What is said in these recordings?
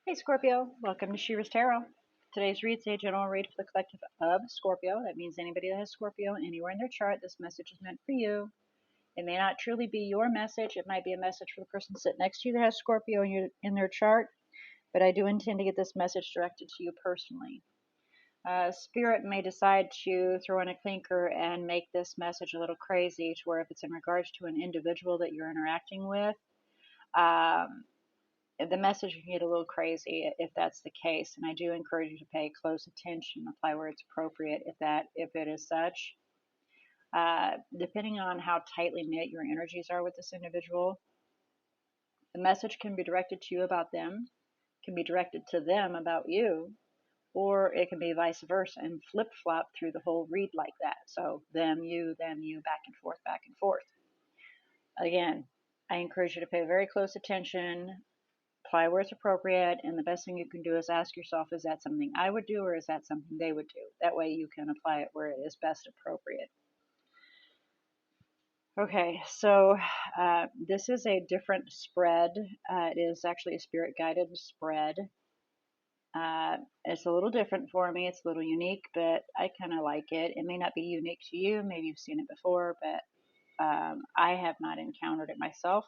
Hey Scorpio, welcome to She-ruhz Tarot. Today's read is a general read for the collective of Scorpio. That means anybody that has Scorpio anywhere in their chart, this message is meant for you. It may not truly be your message. It might be a message for the person sitting next to you that has Scorpio in their chart, but I do intend to get this message directed to you personally. Spirit may decide to throw in a clinker and make this message a little crazy to where if it's in regards to an individual that you're interacting with, um, the message can get a little crazy if that's the case, and I do encourage you to pay close attention, apply where it's appropriate if it is such. Depending on how tightly knit your energies are with this individual, the message can be directed to you about them, can be directed to them about you, or it can be vice versa and flip flop through the whole read like that. So them, you, back and forth, back and forth. Again, I encourage you to pay very close attention, apply where it's appropriate, and the best thing you can do is ask yourself, is that something I would do or is that something they would do? That way you can apply it where it is best appropriate. Okay, so this is a different spread. It is actually a spirit guided spread. It's a little different for me. It's a little unique, but I kind of like it. It may not be unique to you. Maybe you've seen it before, but I have not encountered it myself.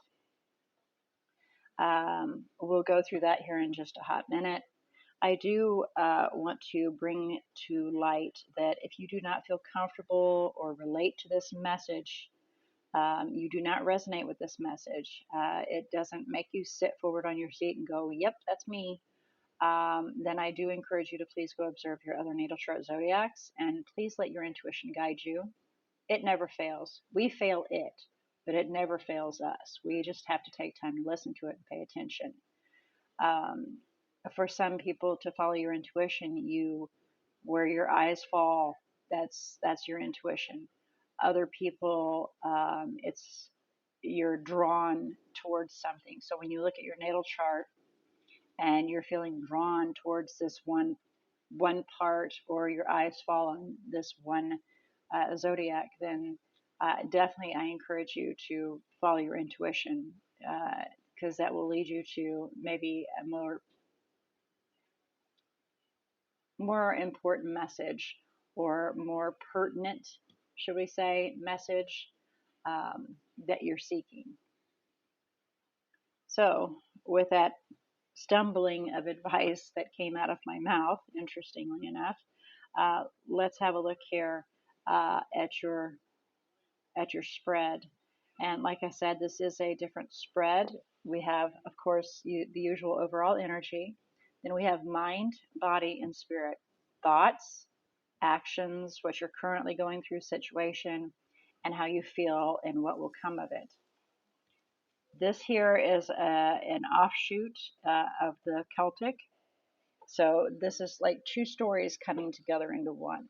We'll go through that here in just a hot minute. I do want to bring to light that if you do not feel comfortable or relate to this message, you do not resonate with this message, it doesn't make you sit forward on your seat and go, yep, that's me, then I do encourage you to please go observe your other natal chart zodiacs and please let your intuition guide you. It never fails. We fail it, but it never fails us. We just have to take time to listen to it and pay attention. Um, for some people to follow your intuition, where your eyes fall, that's your intuition. Other people, it's you're drawn towards something. So when you look at your natal chart and you're feeling drawn towards this one part, or your eyes fall on this one zodiac, then definitely I encourage you to follow your intuition, because that will lead you to maybe a more important message, or more pertinent, should we say, message that you're seeking. So, with that stumbling of advice that came out of my mouth, interestingly enough, let's have a look here at your spread. And like I said, this is a different spread. We have, of course, the usual overall energy. Then we have mind, body, and spirit. Thoughts, actions, what you're currently going through, situation, and how you feel and what will come of it. This here is an offshoot of the Celtic. So this is like two stories coming together into one.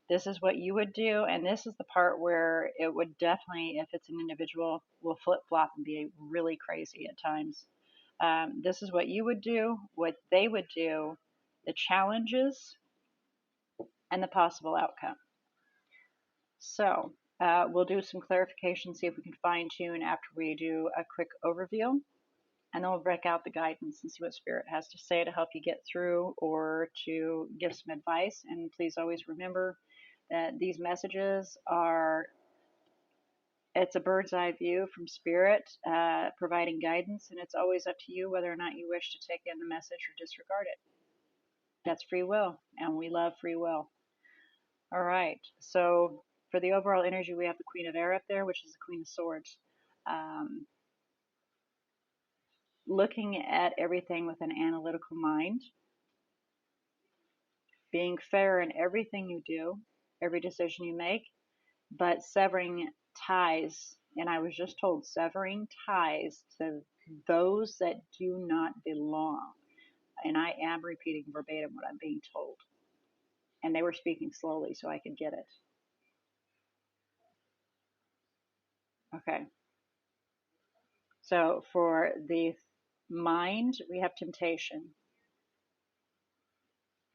This is what you would do, and this is the part where it would definitely, if it's an individual, will flip flop and be really crazy at times. This is what you would do, what they would do, the challenges, and the possible outcome. So we'll do some clarification, see if we can fine tune after we do a quick overview. And then we'll break out the guidance and see what Spirit has to say to help you get through or to give some advice. And please always remember that these messages it's a bird's eye view from Spirit, providing guidance, and it's always up to you whether or not you wish to take in the message or disregard it. That's free will, and we love free will. All right, so for the overall energy, we have the Queen of Air up there, which is the Queen of Swords. Looking at everything with an analytical mind, being fair in everything you do, every decision you make, but severing ties, and I was just told severing ties to those that do not belong. And I am repeating verbatim what I'm being told. And they were speaking slowly so I could get it. Okay. So for the mind, we have temptation.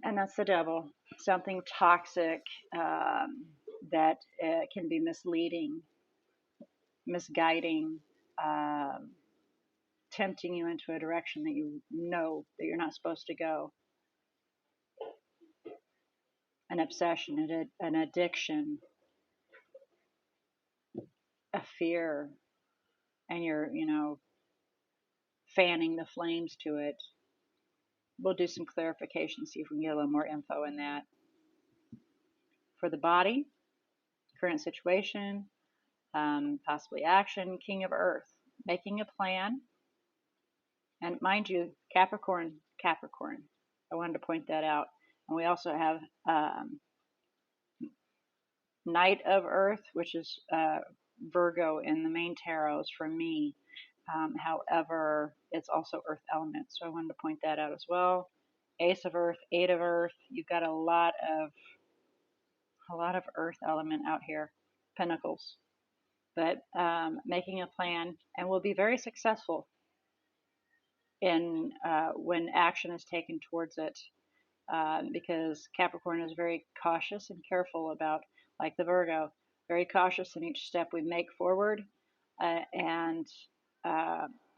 And that's the devil. Something toxic that can be misleading, misguiding, tempting you into a direction that you know that you're not supposed to go. An obsession, an addiction, a fear, and you're, fanning the flames to it. We'll do some clarification, see if we can get a little more info in that. For the body, current situation, possibly action, King of Earth, making a plan. And mind you, Capricorn. I wanted to point that out. And we also have Knight of Earth, which is Virgo in the main tarots for me. However, it's also Earth element, so I wanted to point that out as well. Ace of Earth, Eight of Earth. You've got a lot of Earth element out here. Pentacles, but making a plan, and will be very successful in when action is taken towards it, because Capricorn is very cautious and careful about, like the Virgo, very cautious in each step we make forward, and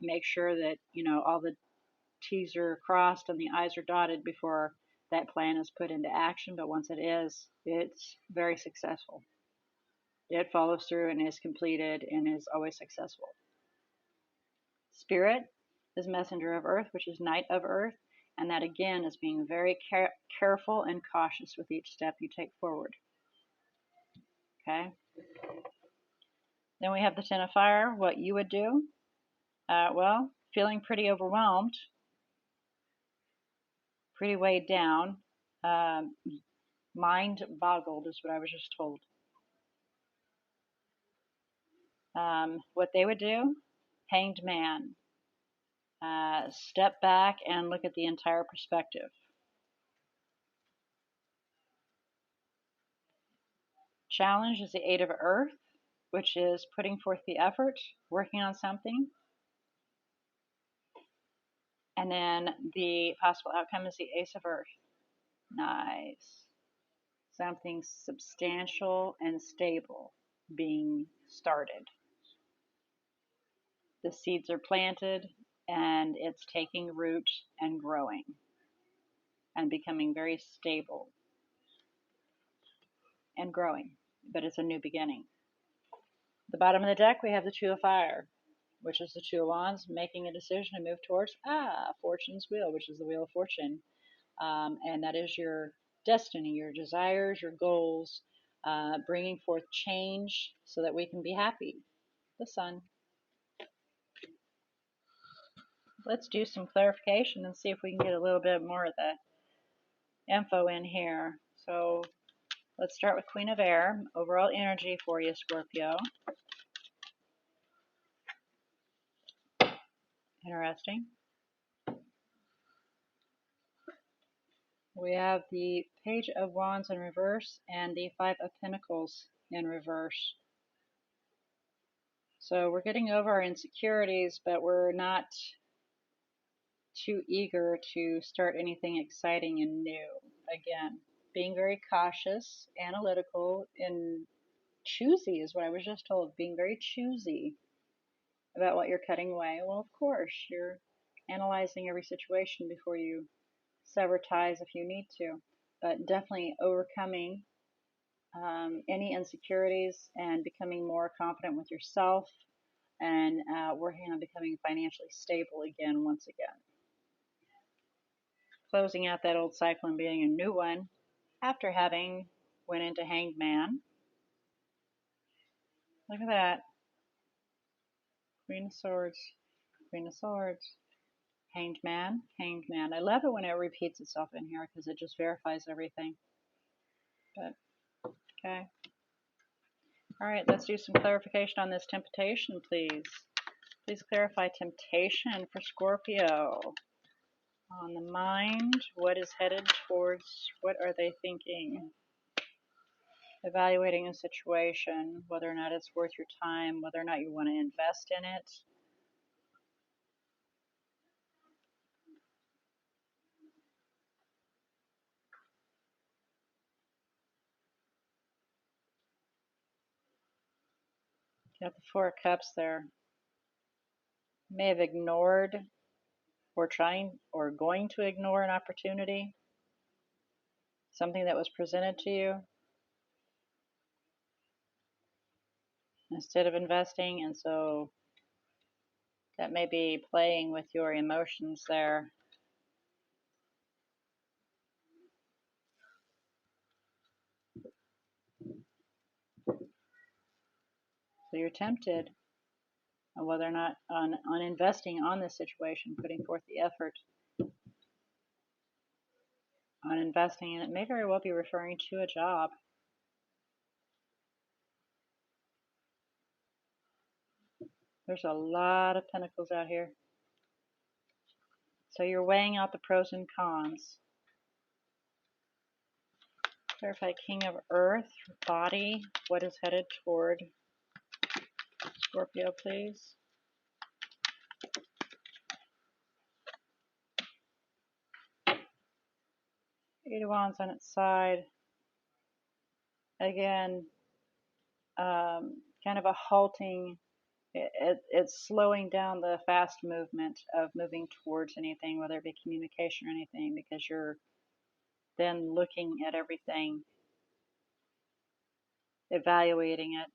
make sure that all the T's are crossed and the I's are dotted before that plan is put into action. But once it is, it's very successful. It follows through and is completed and is always successful. Spirit is messenger of Earth, which is Knight of Earth, and that again is being very careful and cautious with each step you take forward. Okay. Then we have the Ten of Fire. What you would do? Well, feeling pretty overwhelmed, pretty weighed down, mind boggled is what I was just told. What they would do? Hanged Man. Step back and look at the entire perspective. Challenge is the Eight of Earth, which is putting forth the effort, working on something. And then the possible outcome is the Ace of Earth. Nice. Something substantial and stable being started. The seeds are planted and it's taking root and growing and becoming very stable and growing, but it's a new beginning. At the bottom of the deck, we have the Two of Fire, which is the Two of Wands, making a decision to move towards Fortune's Wheel, which is the Wheel of Fortune. And that is your destiny, your desires, your goals, bringing forth change so that we can be happy. The Sun. Let's do some clarification and see if we can get a little bit more of the info in here. So let's start with Queen of Air. Overall energy for you, Scorpio. Interesting. We have the Page of Wands in reverse and the Five of Pentacles in reverse. So we're getting over our insecurities, but we're not too eager to start anything exciting and new. Again, being very cautious, analytical, and choosy is what I was just told. Being very choosy about what you're cutting away. Well, of course, you're analyzing every situation before you sever ties if you need to. But definitely overcoming any insecurities and becoming more confident with yourself, and working on becoming financially stable again, once again. Closing out that old cycle and being a new one after having went into Hanged Man. Look at that. Queen of Swords, Queen of Swords, Hanged Man, Hanged Man. I love it when it repeats itself in here because it just verifies everything. But, okay. All right, let's do some clarification on this temptation, please. Please clarify temptation for Scorpio. On the mind, what is headed towards, what are they thinking? Evaluating a situation, whether or not it's worth your time, whether or not you want to invest in it. Got the Four of Cups there. may have ignored or trying or going to ignore an opportunity, something that was presented to you instead of investing. And so that may be playing with your emotions there. So you're tempted on whether or not on investing on this situation, putting forth the effort on investing, and it may very well be referring to a job. There's a lot of pentacles out here. So you're weighing out the pros and cons. Clarify King of Earth, body, what is headed toward Scorpio, please. Eight of Wands on its side. Again, kind of a halting. It's slowing down the fast movement of moving towards anything, whether it be communication or anything, because you're then looking at everything, evaluating it,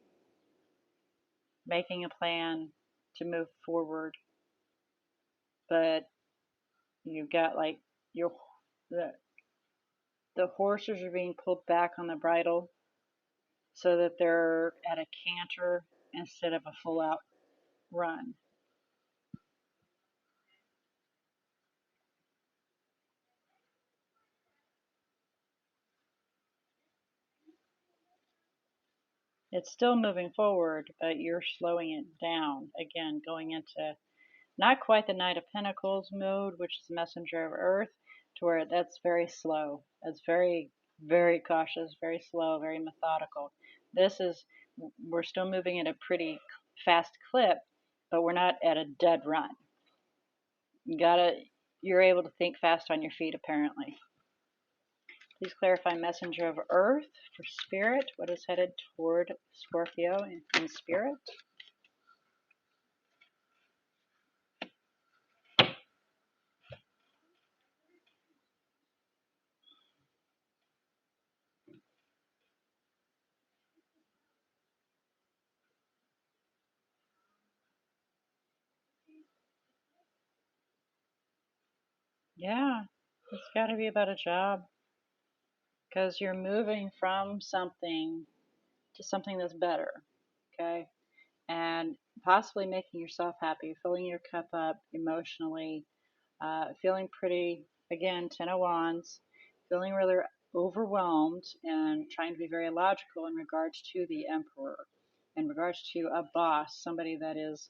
making a plan to move forward. But you've got like the horses are being pulled back on the bridle so that they're at a canter instead of a full out run. It's still moving forward, but you're slowing it down. Again, going into not quite the Knight of Pentacles mode, which is Messenger of Earth, to where that's very slow. It's very, very cautious, very slow, very methodical. This is, we're still moving at a pretty fast clip, but we're not at a dead run. You're able to think fast on your feet, apparently. Please clarify Messenger of Earth for Spirit. What is headed toward Scorpio in Spirit? Yeah, it's got to be about a job, because you're moving from something to something that's better, okay? And possibly making yourself happy, filling your cup up emotionally, feeling pretty, again, Ten of Wands, feeling rather overwhelmed and trying to be very logical in regards to the Emperor, in regards to a boss, somebody that is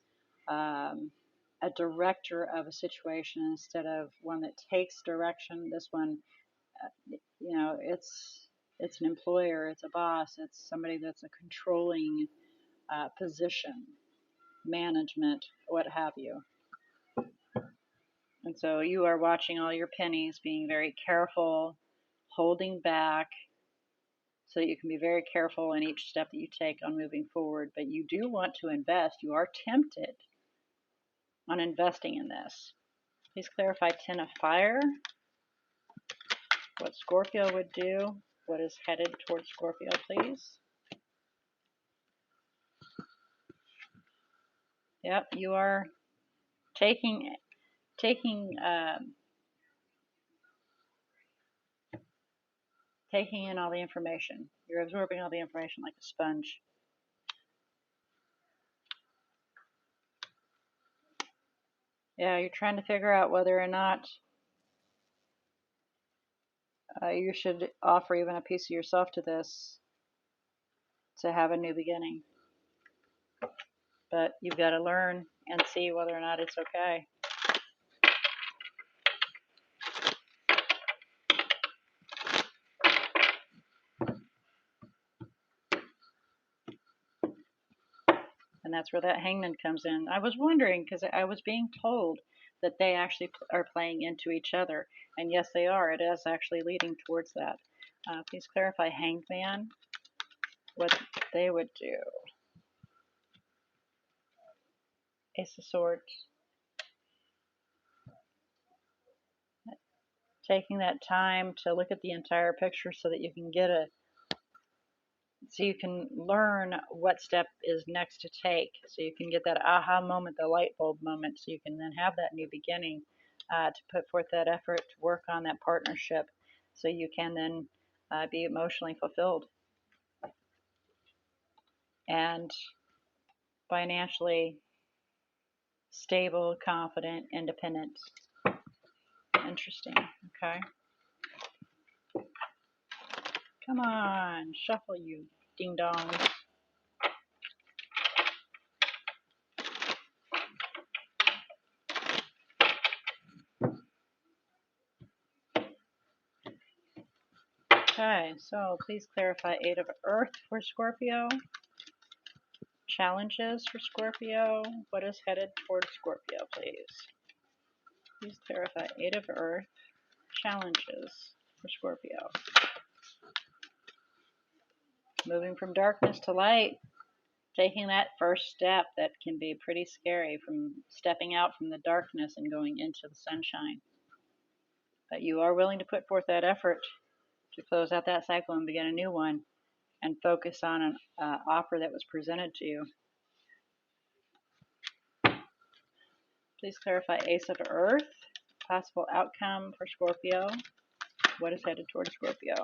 a director of a situation instead of one that takes direction. This one, it's an employer, it's a boss, it's somebody that's a controlling position, management, what have you. And so you are watching all your pennies, being very careful, holding back, so that you can be very careful in each step that you take on moving forward. But you do want to invest. You are tempted on investing in this. Please clarify Ten of Fire, what Scorpio would do, what is headed towards Scorpio, please. Yep, you are taking taking in all the information. You're absorbing all the information like a sponge. Yeah, you're trying to figure out whether or not you should offer even a piece of yourself to this to have a new beginning. But you've got to learn and see whether or not it's okay. And that's where that Hangman comes in. I was wondering, because I was being told that they actually are playing into each other. And yes, they are. It is actually leading towards that. Please clarify Hangman, what they would do. Ace of Swords. taking that time to look at the entire picture so that you can get so you can learn what step is next to take. So you can get that aha moment, the light bulb moment, so you can then have that new beginning to put forth that effort to work on that partnership so you can then be emotionally fulfilled and financially stable, confident, independent. Interesting. Okay. Come on, shuffle, you ding dongs. Okay, so please clarify 8 of Earth for Scorpio. Challenges for Scorpio. What is headed toward Scorpio, please? Please clarify 8 of Earth. Challenges for Scorpio. Moving from darkness to light. Taking that first step that can be pretty scary, from stepping out from the darkness and going into the sunshine. But you are willing to put forth that effort to close out that cycle and begin a new one and focus on an offer that was presented to you. Please clarify Ace of Earth. Possible outcome for Scorpio. What is headed towards Scorpio?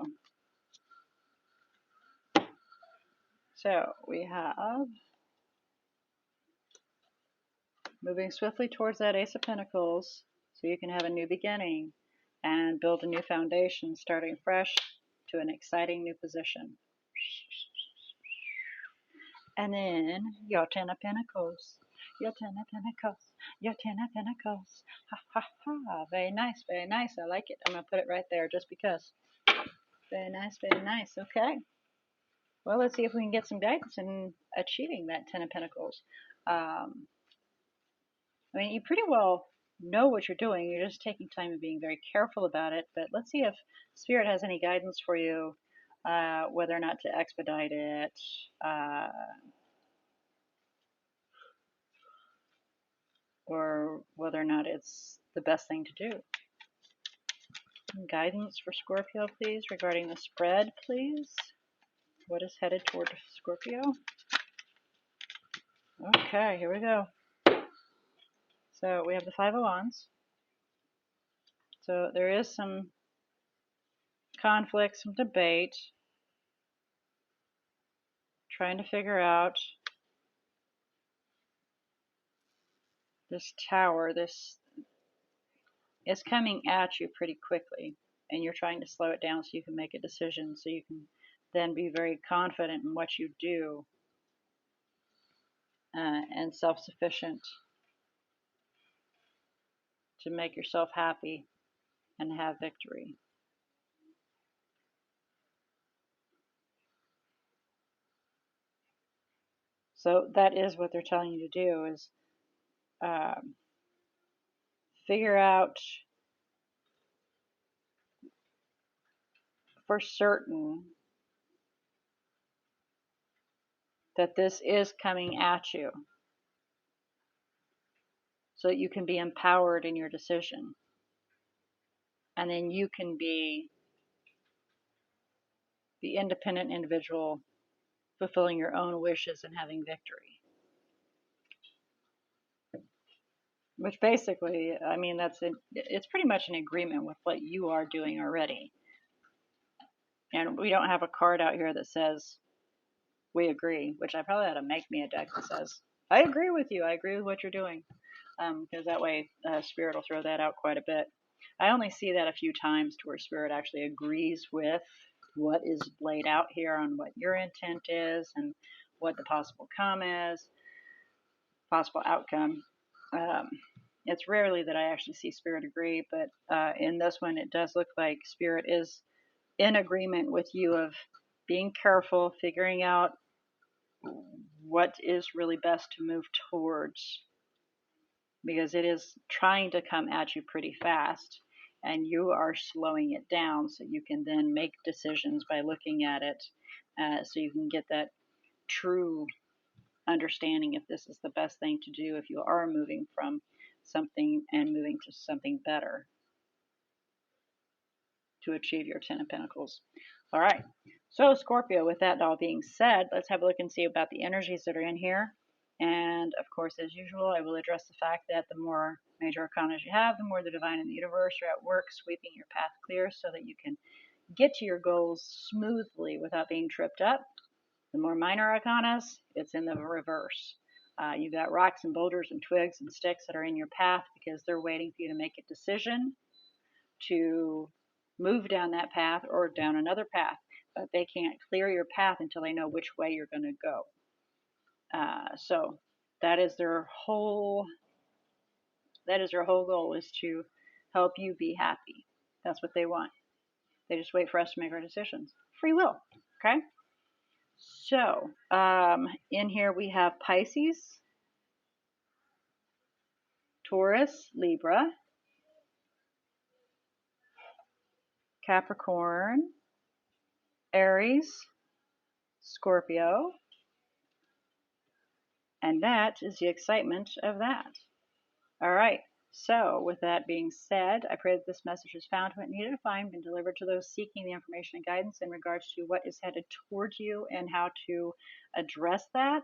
So we have moving swiftly towards that Ace of Pentacles so you can have a new beginning and build a new foundation, starting fresh to an exciting new position. And then your 10 of Pentacles. Your 10 of Pentacles. Your 10 of Pentacles. Ha ha ha. Very nice, very nice. I like it. I'm going to put it right there just because. Very nice, very nice. Okay. Well, let's see if we can get some guidance in achieving that 10 of Pentacles. I mean, you pretty well know what you're doing. You're just taking time and being very careful about it. But let's see if Spirit has any guidance for you, whether or not to expedite it, or whether or not it's the best thing to do. Guidance for Scorpio, please, regarding the spread, please. What is headed toward Scorpio? Okay, here we go. So we have the Five of Wands. So there is some conflict, some debate, trying to figure out this tower. This is coming at you pretty quickly, and you're trying to slow it down so you can make a decision, so you can then be very confident in what you do and self-sufficient to make yourself happy and have victory. So that is what they're telling you to do, is figure out for certain that this is coming at you so that you can be empowered in your decision. And then you can be the independent individual fulfilling your own wishes and having victory. Which basically, I mean, it's pretty much an agreement with what you are doing already. And we don't have a card out here that says we agree, which I probably ought to make me a deck that says, I agree with you. I agree with what you're doing. Because that way Spirit will throw that out quite a bit. I only see that a few times to where Spirit actually agrees with what is laid out here on what your intent is and what the possible possible outcome. It's rarely that I actually see Spirit agree, but in this one it does look like Spirit is in agreement with you of being careful, figuring out what is really best to move towards, because it is trying to come at you pretty fast, and you are slowing it down so you can then make decisions by looking at it, so you can get that true understanding if this is the best thing to do if you are moving from something and moving to something better. to achieve your 10 of Pentacles. All right. So Scorpio, with that all being said, let's have a look and see about the energies that are in here. And of course, as usual, I will address the fact that the more major arcanas you have, the more the divine and the universe are at work sweeping your path clear so that you can get to your goals smoothly without being tripped up. The more minor arcanas, it's in the reverse. You've got rocks and boulders and twigs and sticks that are in your path because they're waiting for you to make a decision to move down that path or down another path. But they can't clear your path until they know which way you're going to go. So that is their whole goal, is to help you be happy. That's what they want. They just wait for us to make our decisions. Free will. Okay. So in here we have Pisces, Taurus, Libra, Capricorn, Aries, Scorpio, and that is the excitement of that. All right. So, with that being said, I pray that this message has found what it needed to find and delivered to those seeking the information and guidance in regards to what is headed towards you and how to address that.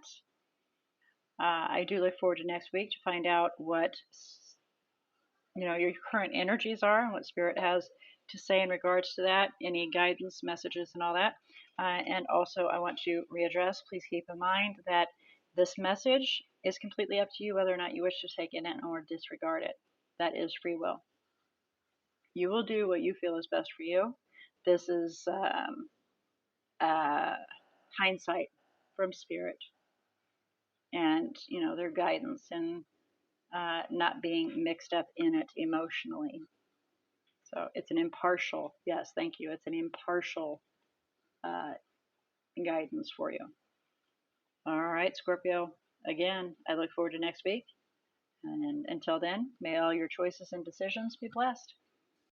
I do look forward to next week to find out what your current energies are and what Spirit has to say in regards to that, any guidance, messages, and all that. And also, I want to readdress, please keep in mind that this message is completely up to you whether or not you wish to take it in or disregard it. That is free will. You will do what you feel is best for you. This is hindsight from Spirit and, their guidance and not being mixed up in it emotionally. So it's an impartial, yes, thank you. It's an impartial guidance for you. All right, Scorpio, again, I look forward to next week. And until then, may all your choices and decisions be blessed.